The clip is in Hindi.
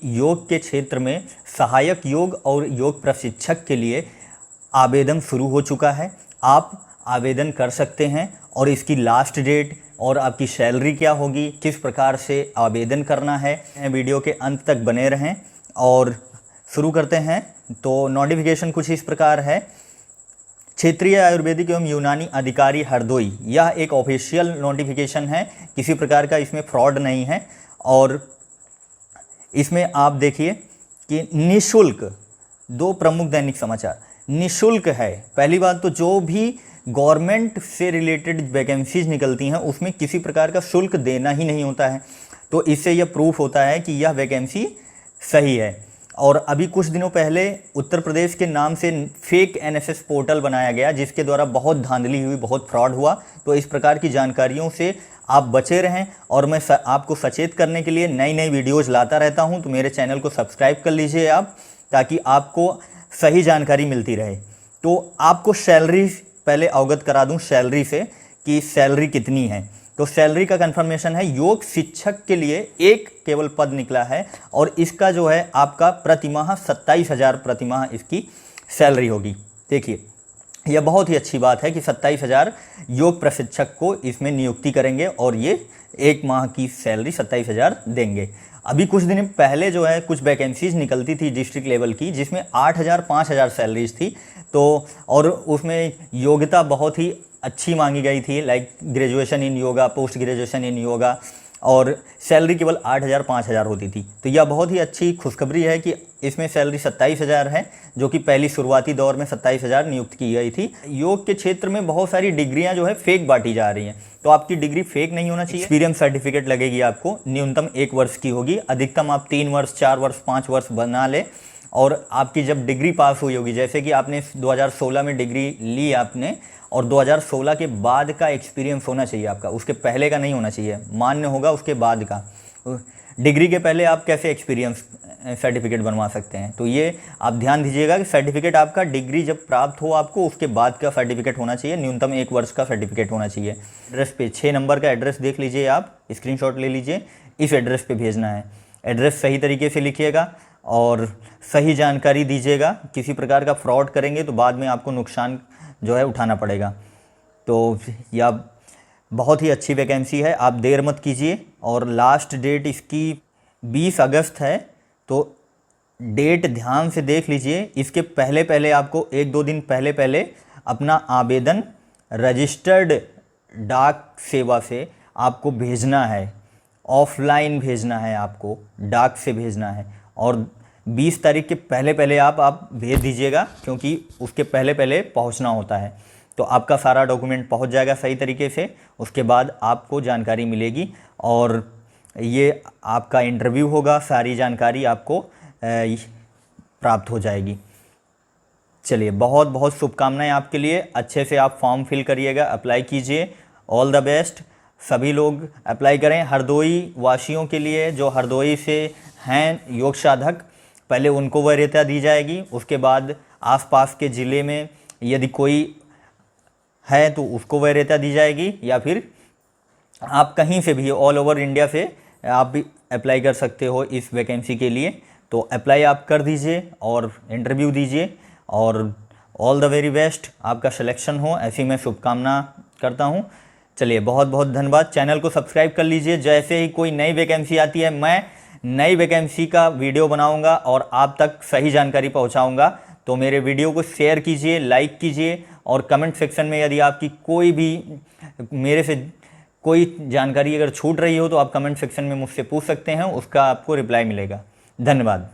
योग के क्षेत्र में सहायक योग और योग प्रशिक्षक के लिए आवेदन शुरू हो चुका है। आप आवेदन कर सकते हैं और इसकी लास्ट डेट और आपकी सैलरी क्या होगी, किस प्रकार से आवेदन करना है, वीडियो के अंत तक बने रहें। और शुरू करते हैं। तो नोटिफिकेशन कुछ इस प्रकार है। क्षेत्रीय आयुर्वेदिक एवं यूनानी अधिकारी हरदोई, यह एक ऑफिशियल नोटिफिकेशन है, किसी प्रकार का इसमें फ्रॉड नहीं है। और इसमें आप देखिए कि निःशुल्क, दो प्रमुख दैनिक समाचार निःशुल्क है। पहली बात तो जो भी गवर्नमेंट से रिलेटेड वैकेंसीज निकलती हैं उसमें किसी प्रकार का शुल्क देना ही नहीं होता है, तो इससे यह प्रूफ होता है कि यह वैकेंसी सही है। और अभी कुछ दिनों पहले उत्तर प्रदेश के नाम से फेक एनएसएस पोर्टल बनाया गया, जिसके द्वारा बहुत धांधली हुई, बहुत फ्रॉड हुआ। तो इस प्रकार की जानकारियों से आप बचे रहें और मैं आपको सचेत करने के लिए नई नई वीडियोज़ लाता रहता हूं। तो मेरे चैनल को सब्सक्राइब कर लीजिए आप, ताकि आपको सही जानकारी मिलती रहे। तो आपको सैलरी पहले अवगत करा दूं सैलरी से कि सैलरी कितनी है। तो सैलरी का कंफर्मेशन है, योग शिक्षक के लिए एक केवल पद निकला है और इसका जो है आपका प्रतिमाह 27,000 प्रतिमाह इसकी सैलरी होगी। देखिए, यह बहुत ही अच्छी बात है कि 27,000 योग प्रशिक्षक को इसमें नियुक्ति करेंगे और ये एक माह की सैलरी 27,000 देंगे। अभी कुछ दिन पहले जो है कुछ वैकेंसीज निकलती थी डिस्ट्रिक्ट लेवल की, जिसमें 8,000 5,000 सैलरीज थी। तो और उसमें योग्यता बहुत ही अच्छी मांगी गई थी, like graduation in yoga, post graduation in yoga, और सैलरी केवल 8,000 5,000 होती थी। तो यह बहुत ही अच्छी खुशखबरी है कि इसमें सैलरी 27,000 है, जो कि पहली शुरुआती दौर में 27,000 नियुक्त की गई थी। योग के क्षेत्र में बहुत सारी डिग्रियां जो है फेक बांटी जा रही हैं, तो आपकी डिग्री फेक नहीं होना चाहिए। एक्सपीरियंस सर्टिफिकेट लगेगी आपको, न्यूनतम 1 वर्ष की होगी, अधिकतम आप 3 वर्ष 4 वर्ष 5 वर्ष बना ले। और आपकी जब डिग्री पास हुई होगी, जैसे कि आपने 2016 में डिग्री ली आपने, और 2016 के बाद का एक्सपीरियंस होना चाहिए आपका, उसके पहले का नहीं होना चाहिए, मान्य होगा उसके बाद का। डिग्री के पहले आप कैसे एक्सपीरियंस सर्टिफिकेट बनवा सकते हैं। तो ये आप ध्यान दीजिएगा कि सर्टिफिकेट आपका डिग्री जब प्राप्त हो आपको, उसके बाद का सर्टिफिकेट होना चाहिए, न्यूनतम 1 वर्ष का सर्टिफिकेट होना चाहिए। एड्रेस पे 6 नंबर का एड्रेस देख लीजिए, आप स्क्रीनशॉट ले लीजिए, इस एड्रेस पे भेजना है। एड्रेस सही तरीके से लिखिएगा और सही जानकारी दीजिएगा। किसी प्रकार का फ्रॉड करेंगे तो बाद में आपको नुकसान जो है उठाना पड़ेगा। तो यह बहुत ही अच्छी वैकेंसी है, आप देर मत कीजिए। और लास्ट डेट इसकी 20 अगस्त है, तो डेट ध्यान से देख लीजिए। इसके पहले पहले आपको 1-2 दिन पहले पहले अपना आवेदन रजिस्टर्ड डाक सेवा से आपको भेजना है, ऑफलाइन भेजना है, आपको डाक से भेजना है। और 20 तारीख के पहले पहले आप भेज दीजिएगा, क्योंकि उसके पहले पहले पहुंचना होता है। तो आपका सारा डॉक्यूमेंट पहुंच जाएगा सही तरीके से, उसके बाद आपको जानकारी मिलेगी और ये आपका इंटरव्यू होगा, सारी जानकारी आपको प्राप्त हो जाएगी। चलिए, बहुत बहुत शुभकामनाएं आपके लिए। अच्छे से आप फॉर्म फिल करिएगा, अप्लाई कीजिए। ऑल द बेस्ट, सभी लोग अप्लाई करें। हरदोई वासियों के लिए, जो हरदोई से हैं योग साधक, पहले उनको वरीयता दी जाएगी, उसके बाद आसपास के ज़िले में यदि कोई है तो उसको वरीयता दी जाएगी, या फिर आप कहीं से भी ऑल ओवर इंडिया से आप भी अप्लाई कर सकते हो इस वैकेंसी के लिए। तो अप्लाई आप कर दीजिए और इंटरव्यू दीजिए, और ऑल द वेरी बेस्ट, आपका सिलेक्शन हो, ऐसी मैं शुभकामना करता हूँ। चलिए, बहुत बहुत धन्यवाद। चैनल को सब्सक्राइब कर लीजिए। जैसे ही कोई नई वैकेंसी आती है, मैं नई वैकेंसी का वीडियो बनाऊंगा और आप तक सही जानकारी पहुंचाऊंगा। तो मेरे वीडियो को शेयर कीजिए, लाइक कीजिए, और कमेंट सेक्शन में यदि आपकी कोई भी मेरे से कोई जानकारी अगर छूट रही हो तो आप कमेंट सेक्शन में मुझसे पूछ सकते हैं, उसका आपको रिप्लाई मिलेगा। धन्यवाद।